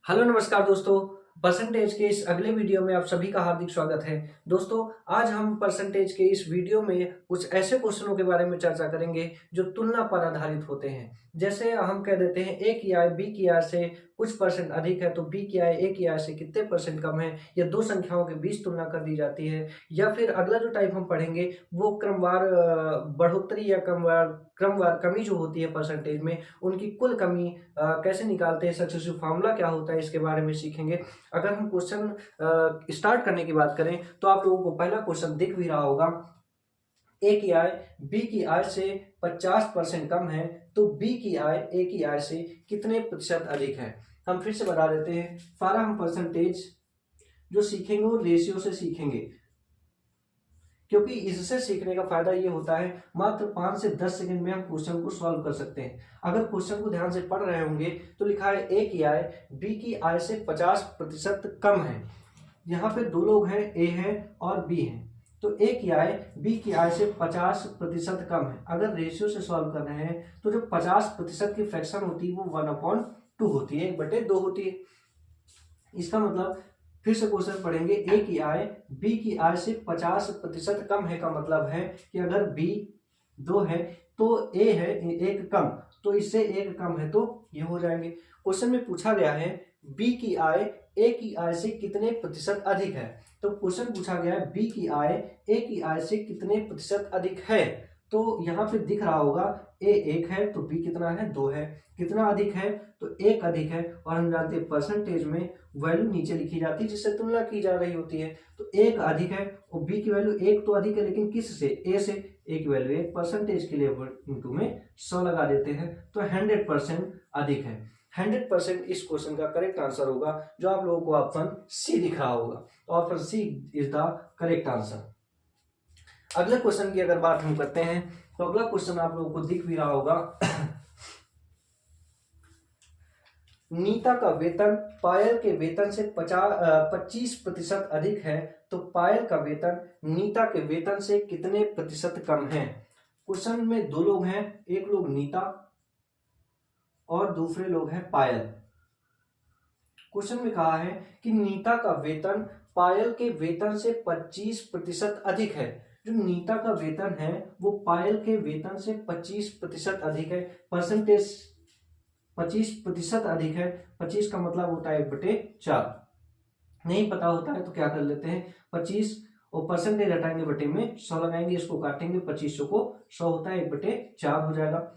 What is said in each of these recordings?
Hello नमस्कार दोस्तों। Percentage के इस अगले वीडियो में आप सभी का हार्दिक स्वागत है। दोस्तों, आज हम परसेंटेज के इस वीडियो में कुछ ऐसे क्वेश्चनों के बारे में चर्चा करेंगे जो तुलना पर आधारित होते हैं। जैसे हम कह देते हैं ए की आय बी की आय से कुछ परसेंट अधिक है तो बी की आय ए की आय से कितने परसेंट कम है, या दो संख्याओं के बीच तुलना कर दी जाती है। या फिर अगला जो टाइप हम पढ़ेंगे वो क्रमवार बढ़ोतरी या क्रमवार कमी जो होती है परसेंटेज में, उनकी कुल कमी कैसे निकालते हैं, सक्सेसिव फार्मूला क्या होता है, इसके बारे में सीखेंगे। अगर हम क्वेश्चन स्टार्ट करने की बात करें तो आप लोगों को पहला क्वेश्चन दिख भी रहा होगा। ए की आय बी की आय से 50% कम है तो बी की आय ए की आय से कितने प्रतिशत अधिक है। हम फिर से बता देते हैं, सारा हम परसेंटेज जो सीखेंगे वो रेशियो से सीखेंगे, क्योंकि इससे सीखने का फायदा ये होता है मात्र 5 से 10 सेकंड में हम क्वेश्चन को सॉल्व कर सकते हैं। अगर क्वेश्चन को ध्यान से पढ़ रहे होंगे तो लिखा है ए की आय बी की आय से 50% कम है। यहाँ पे दो लोग हैं, ए है और बी है, तो ए की आय बी की आय से 50% कम है। अगर रेशियो से सॉल्व कर रहे हैं तो जो 50% की फ्रैक्शन होती है वो 1/2 होती है, 1/2 होती है। इसका मतलब, फिर से क्वेश्चन पढ़ेंगे, ए की आय बी की आय से 50% कम है का मतलब है कि अगर बी 2 है तो ए है 1 कम, तो इससे 1 कम है तो ये हो जाएंगे। क्वेश्चन में पूछा गया है बी की आय ए की आय से कितने प्रतिशत अधिक है, तो क्वेश्चन पूछा गया है बी की आय ए की आय से कितने प्रतिशत अधिक है। तो यहाँ पे दिख रहा होगा ए 1 है तो बी कितना है, 2 है। कितना अधिक है तो 1 अधिक है, और हम जानते हैं परसेंटेज में वैल्यू नीचे लिखी जाती है जिससे तुलना की जा रही होती है। तो 1 अधिक है और बी की वैल्यू 1 तो अधिक है, लेकिन किस से, ए से। ए की वैल्यू 1 परसेंटेज के लिए इंटू में 100 लगा देते हैं तो 100% अधिक है। 100% इस क्वेश्चन का करेक्ट आंसर होगा, जो आप लोगों को ऑप्शन सी दिख रहा होगा। तो option C is the correct answer. अगले क्वेश्चन की अगर बात हम करते हैं तो अगला क्वेश्चन आप लोगों को दिख भी रहा होगा। नीता का वेतन पायल के वेतन से 25% अधिक है तो पायल का वेतन नीता के वेतन से कितने प्रतिशत कम है। क्वेश्चन में दो लोग हैं, एक लोग नीता और दूसरे लोग हैं पायल। क्वेश्चन में कहा है कि नीता का वेतन पायल के वेतन से 25% अधिक है। जो नीता का वेतन है वो पायल के वेतन से 25% अधिक है। परसेंटेज 25% अधिक है, 25 का मतलब होता है 1/4। नहीं पता होता है तो क्या कर लेते हैं, 25 और परसेंटेज हटाएंगे, बटे में 100 लगाएंगे, इसको काटेंगे, 2500 को 100 होता है, 1/4 हो जाएगा।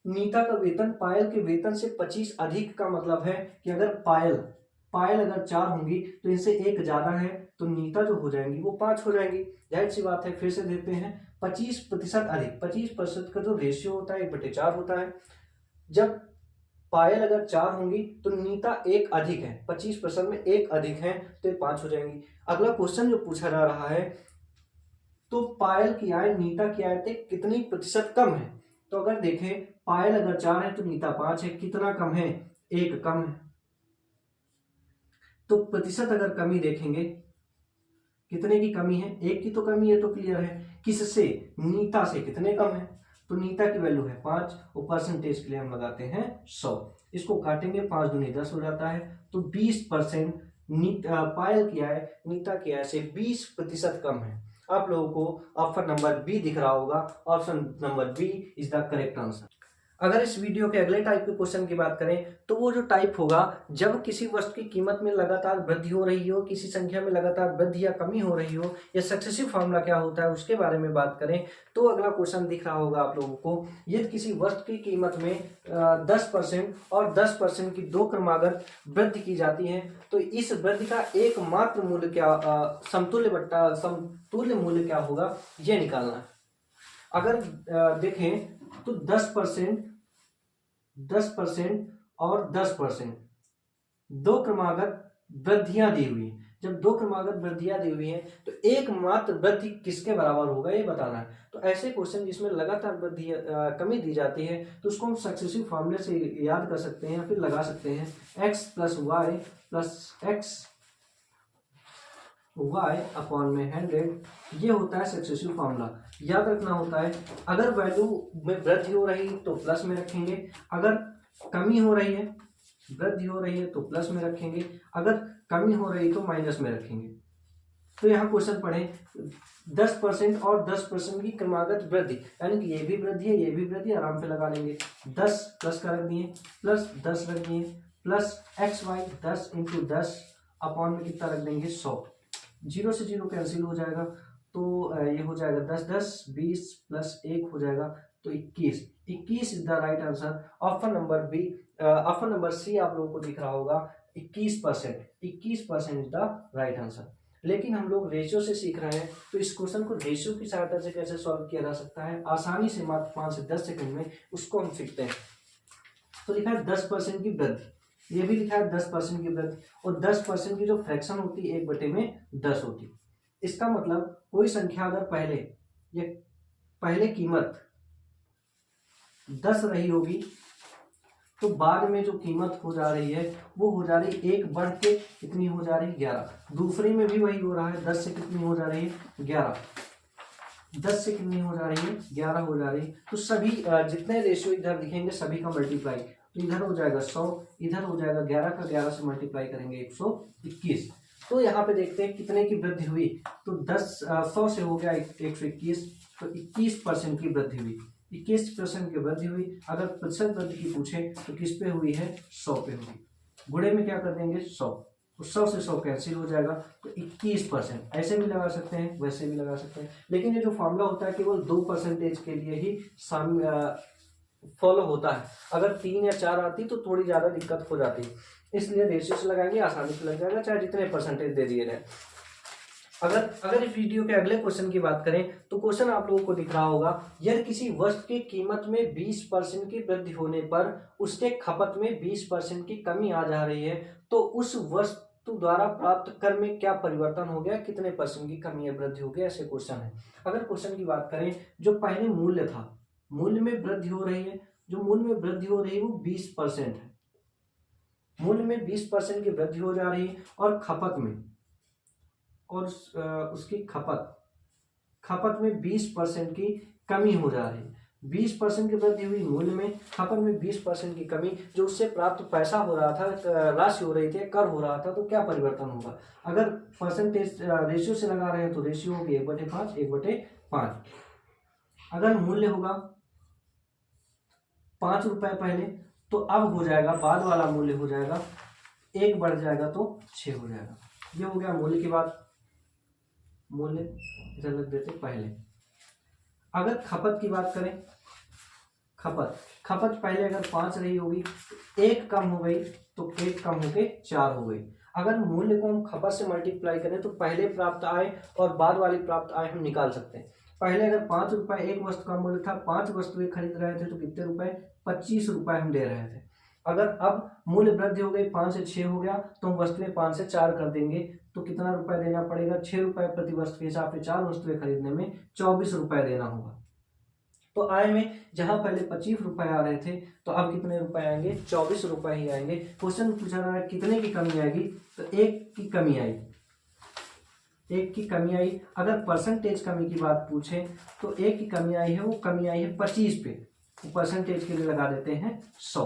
नीता का वेतन पायल के वेतन से 25 अधिक का मतलब है कि अगर पायल पायल अगर 4 होंगी तो इनसे 1 ज्यादा है तो नीता जो हो जाएंगी वो 5 हो जाएंगी। जाहिर सी बात है, फिर से देते हैं 25% अधिक। 25% का जो रेशियो होता है 1/4 होता है। जब पायल अगर 4 होंगी तो नीता 1 अधिक है, 25% में 1 अधिक है तो ये 5 हो जाएंगी। अगला क्वेश्चन जो पूछा जा रहा है, तो पायल की आय नीता की आय से कितनी प्रतिशत कम है। तो अगर देखें, पायल अगर 4 है तो नीता 5 है, कितना कम है, 1 कम है। तो प्रतिशत अगर कमी देखेंगे, कितने की कमी है, 1 की तो कमी है, तो क्लियर है किससे, नीता से कितने कम है। तो नीता की वैल्यू है 5 और परसेंटेज के लिए हम लगाते हैं 100। इसको काटेंगे, 5 दूनी 10 हो जाता है, तो 20% पायल की आय नीता की आय से 20% कम है। आप लोगों को ऑप्शन नंबर बी दिख रहा होगा, option number B is the correct answer. अगर इस वीडियो के अगले टाइप के क्वेश्चन की बात करें तो वो जो टाइप होगा, जब किसी वस्तु की कीमत में लगातार वृद्धि हो रही हो, किसी संख्या में लगातार वृद्धि या कमी हो रही हो, या सक्सेसिव फार्मूला क्या होता है उसके बारे में बात करें, तो अगला क्वेश्चन दिख रहा होगा आप लोगों को। यदि किसी वस्तु की कीमत में 10% और 10% की दो क्रमागत वृद्धि की जाती है तो इस वृद्धि का एकमात्र मूल्य क्या, समतुल्य मूल्य क्या होगा, ये निकालना है। अगर देखें तो 10% 10% और 10% दो क्रमागत वृद्धियां दी हुई है। जब दो क्रमागत वृद्धियां दी हुई है तो एकमात्र वृद्धि किसके बराबर होगा ये बताना है। तो ऐसे क्वेश्चन जिसमें लगातार वृद्धि कमी दी जाती है तो उसको हम सक्सेसिव फॉर्मूले से याद कर सकते हैं या फिर लगा सकते हैं, x + y + x y upon में 100, ये होता है सक्सेसिव फार्मूला। याद रखना होता है, अगर वैल्यू में वृद्धि हो रही तो प्लस में रखेंगे, अगर कमी हो रही है वृद्धि हो रही है तो प्लस में रखेंगे, अगर कमी हो रही है तो माइनस में रखेंगे। तो यहाँ क्वेश्चन पढ़े 10% और 10% की क्रमागत वृद्धि, यानी कि ये भी वृद्धि है ये भी वृद्धि, आराम से लगा लेंगे। 10 प्लस का रख दिए, प्लस 10 रख दिए, plus X Y 10 into 10 upon में कितना रख देंगे 100। 0 से 0 कैंसिल हो जाएगा, तो ये हो जाएगा 10 10 20 प्लस 1 हो जाएगा तो 21। 21 is the right answer. Option number B, option number C आप लोगों को दिख रहा होगा 21%। 21% इज द राइट आंसर। लेकिन हम लोग रेशियो से सीख रहे हैं, तो इस क्वेश्चन को रेशियो की सहायता से कैसे सॉल्व किया जा सकता है आसानी से, मात्र 5 से 10 सेकंड में उसको हम सीखते हैं। तो लिखा है 10% की वृद्धि, ये भी लिखा है 10% की वृद्धि, और 10% की जो फ्रैक्शन होती है 1/10 होती है। इसका मतलब कोई संख्या अगर पहले कीमत 10 रही होगी तो बाद में जो कीमत हो जा रही है वो हो जा रही है 1 बढ़ के कितनी हो जा रही है 11। दूसरे में भी वही हो रहा है, 10 से कितनी हो जा रही है 11, 10 से कितनी हो जा रही है 11 हो जा रही है। तो सभी जितने रेशियो इधर दिखेंगे सभी का मल्टीप्लाई, तो इधर हो जाएगा 100, इधर हो जाएगा 11 का 11 से मल्टीप्लाई करेंगे 121। तो यहाँ पे देखते हैं कितने की वृद्धि हुई, तो 100 से हो गया 121, तो 21% की वृद्धि हुई, 21% की वृद्धि हुई। अगर प्रतिशत वृद्धि की पूछे तो किस पे हुई है 100 पे हुई, गुणे में क्या कर देंगे 100, तो 100 से 100 कैंसिल हो जाएगा, तो 21%। ऐसे भी लगा सकते हैं वैसे भी लगा सकते हैं, लेकिन ये जो फॉर्मूला होता है केवल 2% के लिए ही फॉलो होता है। अगर 3 या 4 आती तो थोड़ी ज्यादा दिक्कत हो जाती, इसलिए रेशियो से लगाएंगे आसानी से लग जाएगा, चाहे जितने परसेंटेज दे दिए जाए। अगर इस वीडियो के अगले क्वेश्चन की बात करें तो क्वेश्चन आप लोगों को दिख रहा होगा, यदि किसी वस्तु की कीमत में 20% की वृद्धि होने पर उसके खपत में 20% की कमी आ जा रही है, तो उस वस्तु द्वारा प्राप्त कर में क्या परिवर्तन हो गया, कितने परसेंट की कमी या वृद्धि हो गया, ऐसे क्वेश्चन है। अगर क्वेश्चन की बात करें, जो पहले मूल्य था, मूल्य में वृद्धि हो रही है, जो मूल्य में वृद्धि हो रही है वो 20% है, मूल्य में 20% की वृद्धि हो जा रही है, और खपत में और उसकी खपत में 20% की कमी हो जा रही है। 20% की वृद्धि हुई मूल्य में, खपत में 20% की कमी, जो उससे प्राप्त पैसा हो रहा था, राशि हो रही थी, कर हो रहा था, तो क्या परिवर्तन होगा। अगर परसेंटेज रेशियो से लगा रहे हैं तो रेशियो होगी 1/5, 1/5। अगर मूल्य होगा 5 रुपए पहले, तो अब हो जाएगा बाद वाला मूल्य हो जाएगा 1 बढ़ जाएगा तो 6 हो जाएगा। ये हो गया मूल्य की बात, मूल्य इधर लग देते पहले। अगर खपत की बात करें, खपत पहले अगर 5 रही होगी, 1 कम हो गई तो 1 कम होके 4 हो गई। अगर मूल्य को हम खपत से मल्टीप्लाई करें तो पहले प्राप्त आय और बाद वाली प्राप्त आय हम निकाल सकते हैं। पहले अगर 5 रुपए एक वस्तु का मूल्य था, 5 वस्तुएं खरीद रहे थे, तो कितने रुपए 25 रुपए हम दे रहे थे। अगर अब मूल्य वृद्धि हो गई, 5 से 6 हो गया, तो हम वस्तुएं 5 से 4 कर देंगे, तो कितना रुपए देना पड़ेगा 6 रुपए प्रति वस्तु के हिसाब से 4 वस्तुएं खरीदने में 24 रुपए देना होगा। तो आय में जहां पहले 25 रुपए आ रहे थे तो अब कितने रुपए आएंगे 24 रुपए ही आएंगे। क्वेश्चन पूछा रहा है कितने की कमी आएगी, तो 1 की कमी आई, 1 की कमी आई। अगर परसेंटेज कमी की बात पूछे तो 1 की कमी आई है, वो कमी आई है 25 पे, तो परसेंटेज के लिए लगा देते हैं 100,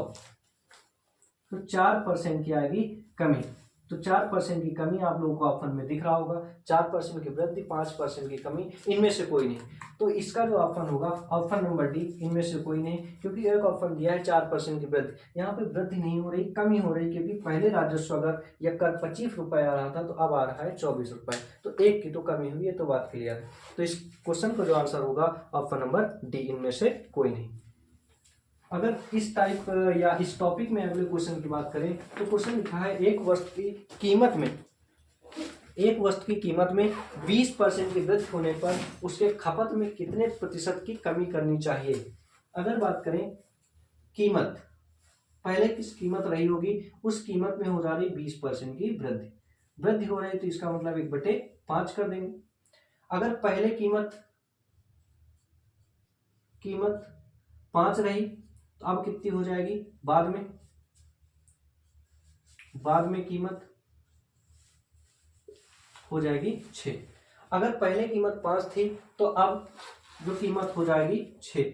तो 4% की आएगी कमी। तो 4% की कमी आप लोगों को ऑप्शन में दिख रहा होगा, 4% की वृद्धि, 5% की कमी, इनमें से कोई नहीं। तो इसका जो ऑप्शन होगा ऑप्शन नंबर डी, इनमें से कोई नहीं, क्योंकि एक ऑप्शन दिया है 4% की वृद्धि, यहाँ पे वृद्धि नहीं हो रही, कमी हो रही, क्योंकि पहले राजस्व अगर या कर 25 रुपए आ रहा था तो अब आ रहा है 24 रुपए, तो 1 की तो कमी हुई है, तो बात क्लियर है। तो इस क्वेश्चन का जो आंसर होगा ऑप्शन नंबर डी, इनमें से कोई नहीं। अगर इस टाइप या इस टॉपिक में अगले क्वेश्चन की बात करें तो क्वेश्चन लिखा है एक वस्तु की कीमत में 20% की वृद्धि होने पर उसके खपत में कितने प्रतिशत की कमी करनी चाहिए। अगर बात करें कीमत, पहले किस कीमत रही होगी, उस कीमत में हो जा रही 20% की वृद्धि हो रही है, तो इसका मतलब 1/5 कर देंगे। अगर पहले कीमत 5 रही तो अब कितनी हो जाएगी, बाद में कीमत हो जाएगी 6। अगर पहले कीमत 5 थी तो अब जो कीमत हो जाएगी 6।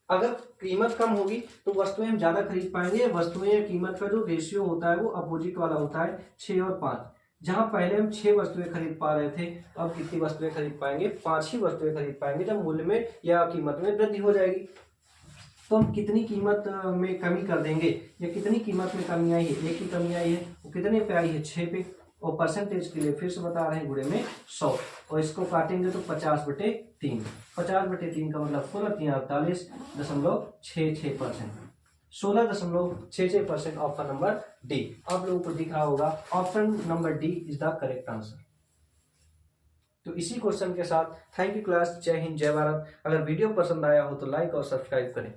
अगर कीमत कम होगी तो वस्तुएं हम ज्यादा खरीद पाएंगे। वस्तुएं या कीमत का जो रेशियो होता है वो अपोजिट वाला होता है, 6 और 5। जहां पहले हम 6 वस्तुएं खरीद पा रहे थे, अब कितनी वस्तुएं खरीद पाएंगे? 5 ही वस्तुएं खरीद पाएंगे जब मूल्य में या कीमत में वृद्धि हो जाएगी। तो हम कितनी कीमत में कमी कर देंगे या कितनी कीमत में कमी आई है? एक ही कमी आई है, वो कितने पे आई है? 6 पे। और परसेंटेज के लिए फिर से बता रहे हैं, गुणे में 100, और इसको काटेंगे तो 50/3। 50/3 का मतलब 16/48.66%। 16.66% ऑप्शन नंबर डी। आप लोगों को दिख रहा होगा option number D is the correct answer. तो इसी क्वेश्चन के साथ थैंक यू क्लास। जय हिंद, जय भारत। अगर वीडियो पसंद आया हो तो लाइक और सब्सक्राइब करें।